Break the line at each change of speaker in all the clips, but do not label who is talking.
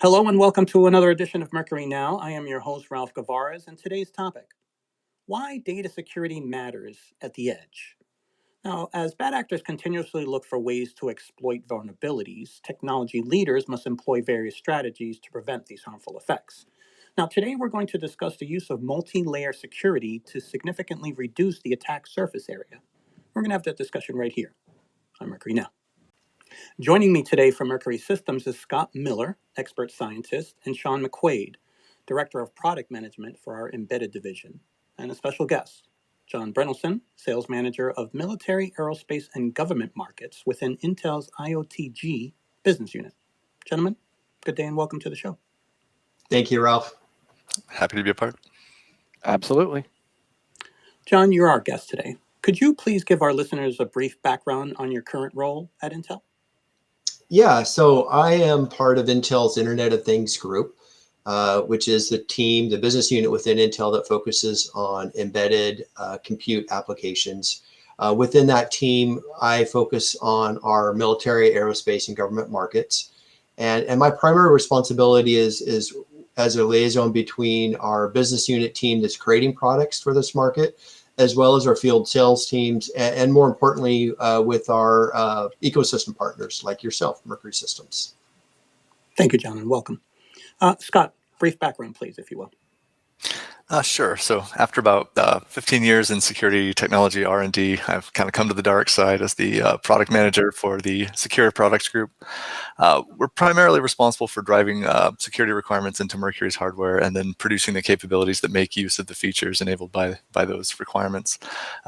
Hello and welcome to another edition of Mercury Now. I am your host, Ralph Gavares, and today's topic, why data security matters at the edge. Now, as bad actors continuously look for ways to exploit vulnerabilities, technology leaders must employ various strategies to prevent these harmful effects. Now, today we're going to discuss the use of multi-layer security to significantly reduce the attack surface area. We're going to have that discussion right here on Mercury Now. Joining me today from Mercury Systems is Scott Miller, expert scientist, and Sean McQuaid, Director of Product Management for our Embedded Division, and a special guest, John Brennelson, Sales Manager of Military, Aerospace, and Government Markets within Intel's IoTG business unit. Gentlemen, good day and welcome to the show.
Thank you, Ralph.
Happy to be a part.
Absolutely.
John, you're our guest today. Could you please give our listeners a brief background on your current role at Intel?
Yeah, so I am part of Intel's Internet of Things group, which is the business unit within Intel that focuses on embedded compute applications. Within that team, I focus on our military, aerospace, and government markets. And my primary responsibility is as a liaison between our business unit team that's creating products for this market, as well as our field sales teams, and more importantly, with our ecosystem partners like yourself, Mercury Systems.
Thank you, John, and welcome. Scott, brief background, please, if you will.
Sure. So after about 15 years in security technology R&D, I've kind of come to the dark side as the product manager for the secure products group. We're primarily responsible for driving security requirements into Mercury's hardware and then producing the capabilities that make use of the features enabled by those requirements.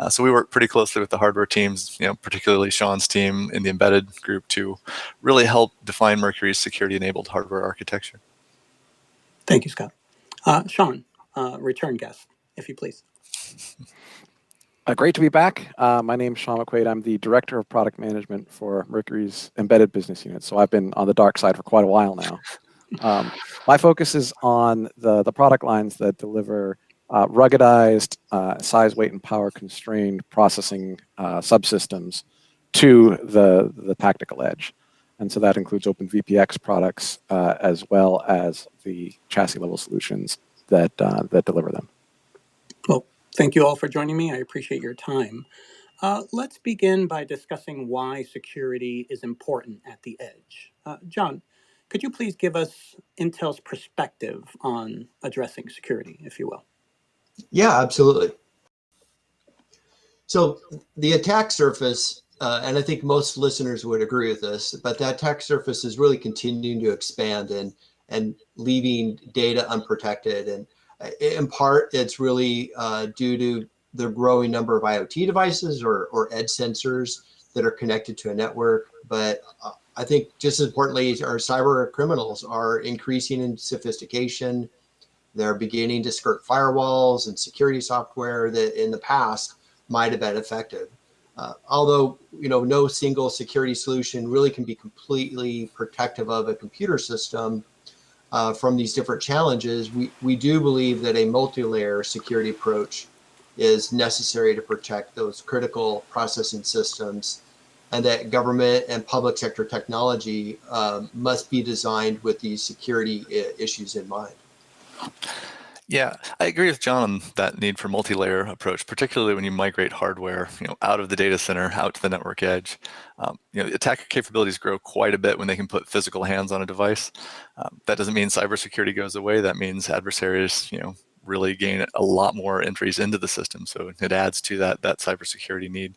So we work pretty closely with the hardware teams, particularly Sean's team in the embedded group, to really help define Mercury's security-enabled hardware architecture.
Thank you, Scott. Sean, return guest, if you please.
Great to be back. My name is Sean McQuaid. I'm the Director of Product Management for Mercury's Embedded Business Unit. So I've been on the dark side for quite a while now. My focus is on the product lines that deliver ruggedized, size, weight, and power constrained processing subsystems to the tactical edge. And so that includes OpenVPX products as well as the chassis level solutions that deliver them.
Well, thank you all for joining me. I appreciate your time. Let's begin by discussing why security is important at the edge. John, could you please give us Intel's perspective on addressing security, if you will?
Yeah, absolutely. So the attack surface, and I think most listeners would agree with this, but that attack surface is really continuing to expand and leaving data unprotected. And in part, it's really due to the growing number of IoT devices or edge sensors that are connected to a network. But I think just as importantly, our cyber criminals are increasing in sophistication. They're beginning to skirt firewalls and security software that in the past might have been effective. Although no single security solution really can be completely protective of a computer system from these different challenges, we do believe that a multi-layer security approach is necessary to protect those critical processing systems, and that government and public sector technology must be designed with these security issues in mind.
Yeah, I agree with John on that need for multi-layer approach, particularly when you migrate hardware, out of the data center, out to the network edge. Attacker capabilities grow quite a bit when they can put physical hands on a device. That doesn't mean cybersecurity goes away. That means adversaries, really gain a lot more entries into the system. So it adds to that cybersecurity need.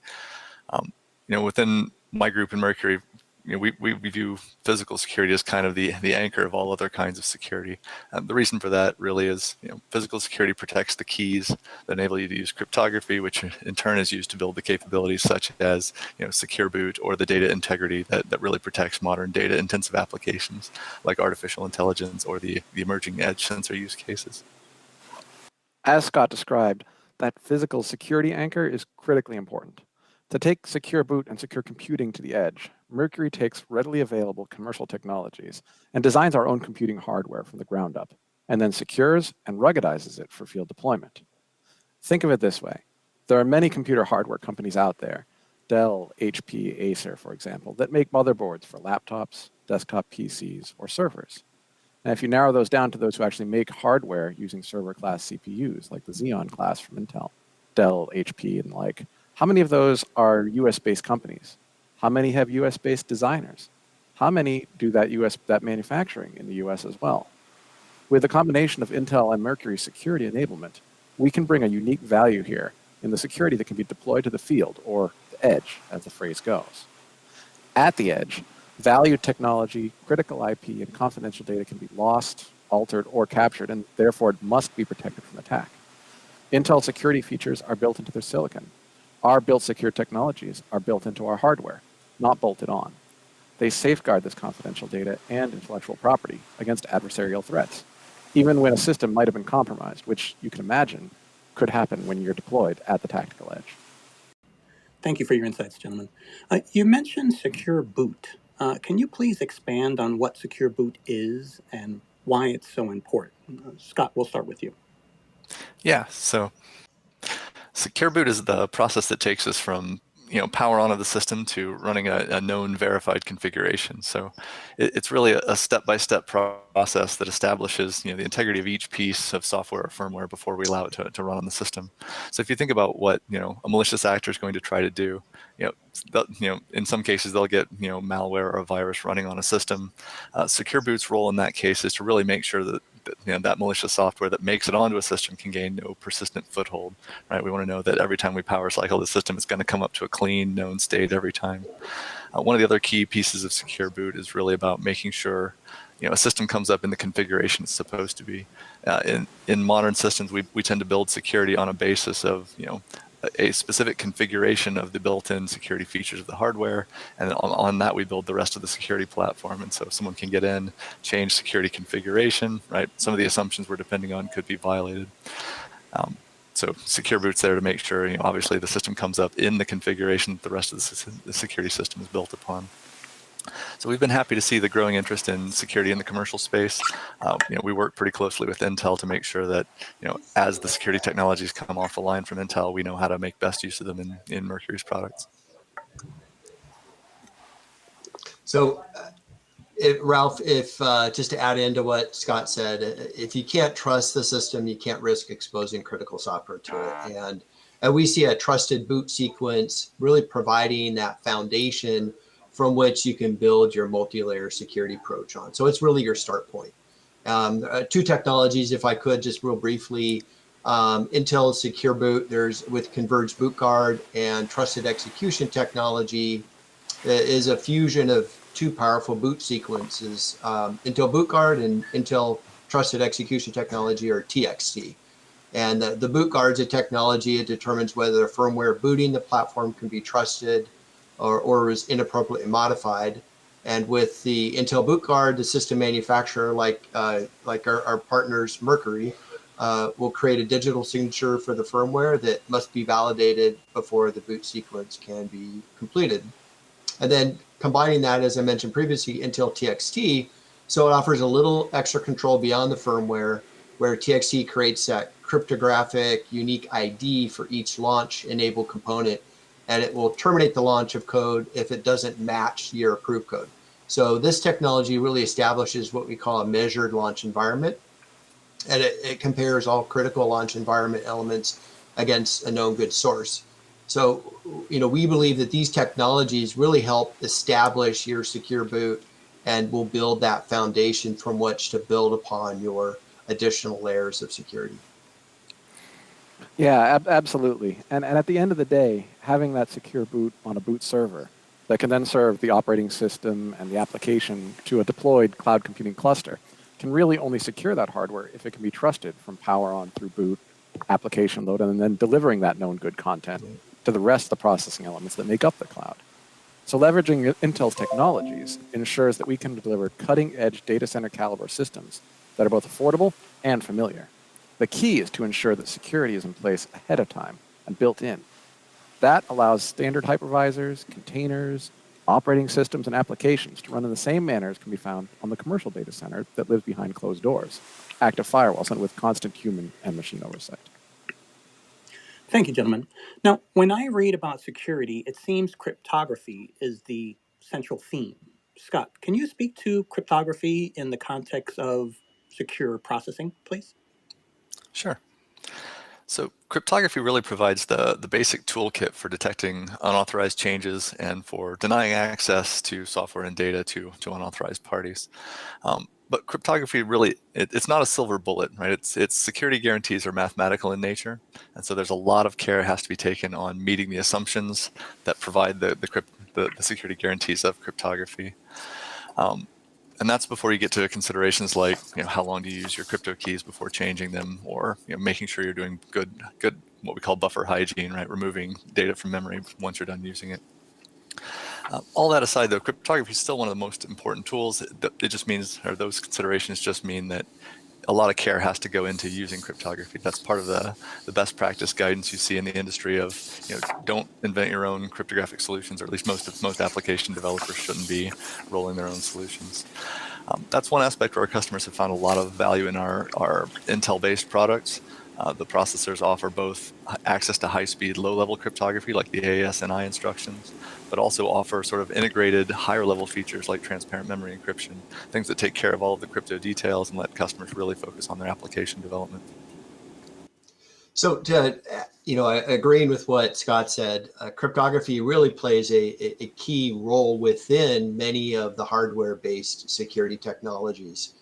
Within my group in Mercury, we view physical security as kind of the anchor of all other kinds of security. The reason for that really is, physical security protects the keys that enable you to use cryptography, which in turn is used to build the capabilities such as, secure boot or the data integrity that really protects modern data intensive applications like artificial intelligence or the emerging edge sensor use cases.
As Scott described, that physical security anchor is critically important. To take secure boot and secure computing to the edge, Mercury takes readily available commercial technologies and designs our own computing hardware from the ground up, and then secures and ruggedizes it for field deployment. Think of it this way. There are many computer hardware companies out there, Dell, HP, Acer, for example, that make motherboards for laptops, desktop PCs, or servers. And if you narrow those down to those who actually make hardware using server class CPUs, like the Xeon class from Intel, Dell, HP, and like, how many of those are US-based companies? How many have US-based designers? How many do that manufacturing in the US as well? With a combination of Intel and Mercury security enablement, we can bring a unique value here in the security that can be deployed to the field, or the edge, as the phrase goes. At the edge, valued technology, critical IP, and confidential data can be lost, altered, or captured, and therefore it must be protected from attack. Intel security features are built into their silicon. Our built secure technologies are built into our hardware, not bolted on. They safeguard this confidential data and intellectual property against adversarial threats, even when a system might have been compromised, which you can imagine could happen when you're deployed at the tactical edge.
Thank you for your insights, gentlemen. You mentioned secure boot. Can you please expand on what secure boot is and why it's so important? Scott, we'll start with you.
Yeah, so secure boot is the process that takes us from power on of the system to running a known verified configuration. So it's really a step-by-step process that establishes the integrity of each piece of software or firmware before we allow it to run on the system. So if you think about what a malicious actor is going to try to do, in some cases they'll get malware or a virus running on a system. Secure boot's role in that case is to really make sure that that malicious software that makes it onto a system can gain no persistent foothold, right? We want to know that every time we power cycle the system, it's going to come up to a clean, known state every time. One of the other key pieces of secure boot is really about making sure a system comes up in the configuration it's supposed to be. In modern systems, we tend to build security on a basis of a specific configuration of the built-in security features of the hardware, and on that we build the rest of the security platform. And so someone can get in, change security configuration, right? Some of the assumptions we're depending on could be violated. So secure boot's there to make sure, obviously the system comes up in the configuration that the rest of the security system is built upon. So we've been happy to see the growing interest in security in the commercial space. We work pretty closely with Intel to make sure that, as the security technologies come off the line from Intel, we know how to make best use of them in Mercury's products.
So, Ralph, if just to add into what Scott said, if you can't trust the system, you can't risk exposing critical software to it. And we see a trusted boot sequence really providing that foundation from which you can build your multi-layer security approach on. So it's really your start point. Two technologies, if I could, just real briefly. Intel Secure Boot, there's with Converged Boot Guard and Trusted Execution Technology is a fusion of two powerful boot sequences, Intel Boot Guard and Intel Trusted Execution Technology, or TXT. And the boot guard's a technology. It determines whether the firmware booting the platform can be trusted or is inappropriately modified. And with the Intel Boot Guard, the system manufacturer, like our partners Mercury, will create a digital signature for the firmware that must be validated before the boot sequence can be completed. And then combining that, as I mentioned previously, Intel TXT, so it offers a little extra control beyond the firmware, where TXT creates that cryptographic unique ID for each launch-enabled component, and it will terminate the launch of code if it doesn't match your approved code. So this technology really establishes what we call a measured launch environment, and it compares all critical launch environment elements against a known good source. So, we believe that these technologies really help establish your secure boot and will build that foundation from which to build upon your additional layers of security.
Yeah, absolutely. And at the end of the day, having that secure boot on a boot server that can then serve the operating system and the application to a deployed cloud computing cluster can really only secure that hardware if it can be trusted from power on through boot, application load, and then delivering that known good content to the rest of the processing elements that make up the cloud. So leveraging Intel's technologies ensures that we can deliver cutting-edge data center caliber systems that are both affordable and familiar. The key is to ensure that security is in place ahead of time and built in. That allows standard hypervisors, containers, operating systems, and applications to run in the same manner as can be found on the commercial data center that lives behind closed doors, active firewalls, and with constant human and machine oversight.
Thank you, gentlemen. Now, when I read about security, it seems cryptography is the central theme. Scott, can you speak to cryptography in the context of secure processing, please?
Sure. So cryptography really provides the basic toolkit for detecting unauthorized changes and for denying access to software and data to unauthorized parties. But cryptography really, it's not a silver bullet, right? Its security guarantees are mathematical in nature. And so there's a lot of care has to be taken on meeting the assumptions that provide the security guarantees of cryptography. And that's before you get to considerations like, how long do you use your crypto keys before changing them, or making sure you're doing good what we call buffer hygiene, right? Removing data from memory once you're done using it. All that aside, though, cryptography is still one of the most important tools. It just means, or those considerations just mean that a lot of care has to go into using cryptography. That's part of the best practice guidance you see in the industry of, don't invent your own cryptographic solutions, or at least most application developers shouldn't be rolling their own solutions. That's one aspect where our customers have found a lot of value in our Intel-based products. The processors offer both access to high-speed, low-level cryptography like the AES and I instructions, but also offer sort of integrated higher-level features like transparent memory encryption, things that take care of all of the crypto details and let customers really focus on their application development.
So, agreeing with what Scott said, cryptography really plays a key role within many of the hardware-based security technologies.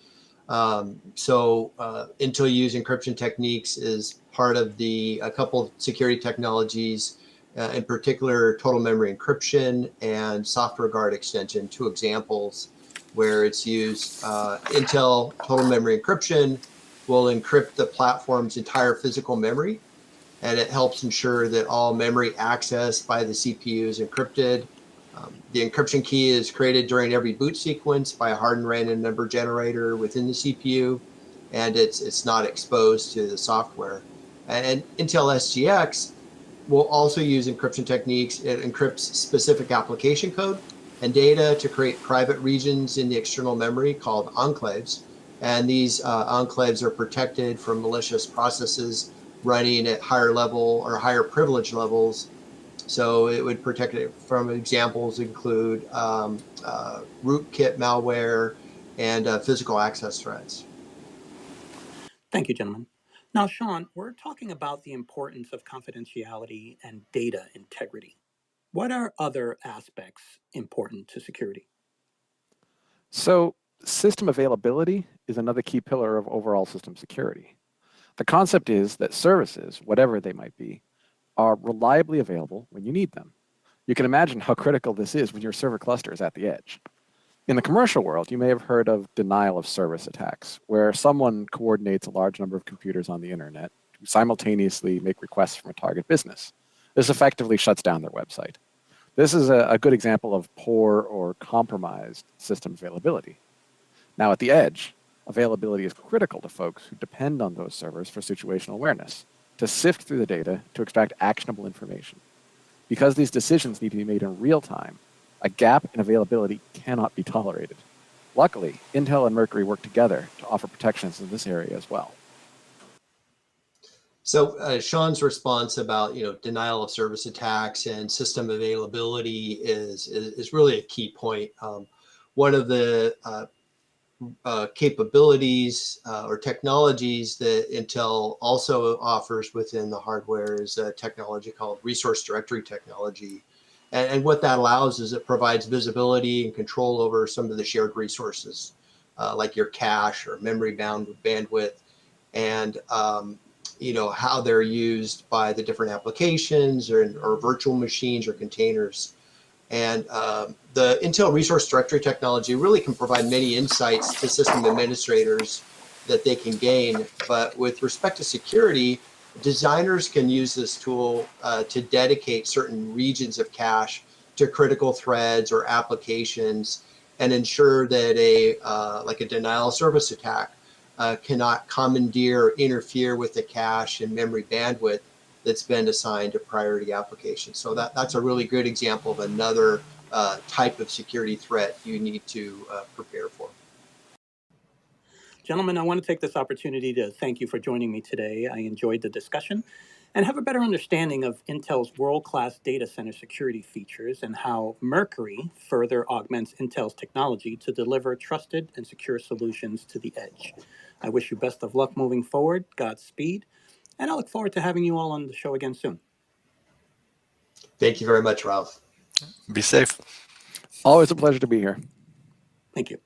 Intel use encryption techniques is part of a couple of security technologies, in particular total memory encryption and software guard extension, two examples where it's used. Intel total memory encryption will encrypt the platform's entire physical memory, and it helps ensure that all memory accessed by the CPU is encrypted. The encryption key is created during every boot sequence by a hardened random number generator within the CPU, and it's not exposed to the software. And Intel SGX will also use encryption techniques. It encrypts specific application code and data to create private regions in the external memory called enclaves. And these enclaves are protected from malicious processes running at higher level or higher privilege levels. So it would protect it from examples include rootkit malware and physical access threats.
Thank you, gentlemen. Now, Sean, we're talking about the importance of confidentiality and data integrity. What are other aspects important to security?
So system availability is another key pillar of overall system security. The concept is that services, whatever they might be, are reliably available when you need them. You can imagine how critical this is when your server cluster is at the edge. In the commercial world, you may have heard of denial of service attacks, where someone coordinates a large number of computers on the internet to simultaneously make requests from a target business. This effectively shuts down their website. This is a good example of poor or compromised system availability. Now, at the edge, availability is critical to folks who depend on those servers for situational awareness, to sift through the data to extract actionable information. Because these decisions need to be made in real time, a gap in availability cannot be tolerated. Luckily, Intel and Mercury work together to offer protections in this area as well.
So Sean's response about denial of service attacks and system availability is really a key point. One of the capabilities or technologies that Intel also offers within the hardware is a technology called resource directory technology. And what that allows is it provides visibility and control over some of the shared resources, like your cache or memory bandwidth, and how they're used by the different applications or virtual machines or containers. And the Intel Resource Directory technology really can provide many insights to system administrators that they can gain. But with respect to security, designers can use this tool to dedicate certain regions of cache to critical threads or applications and ensure that like a denial of service attack cannot commandeer or interfere with the cache and memory bandwidth that's been assigned to priority applications. So that's a really good example of another type of security threat you need to prepare for.
Gentlemen, I want to take this opportunity to thank you for joining me today. I enjoyed the discussion, and have a better understanding of Intel's world-class data center security features and how Mercury further augments Intel's technology to deliver trusted and secure solutions to the edge. I wish you best of luck moving forward, Godspeed, and I look forward to having you all on the show again soon.
Thank you very much, Ralph.
Be safe.
Always a pleasure to be here.
Thank you.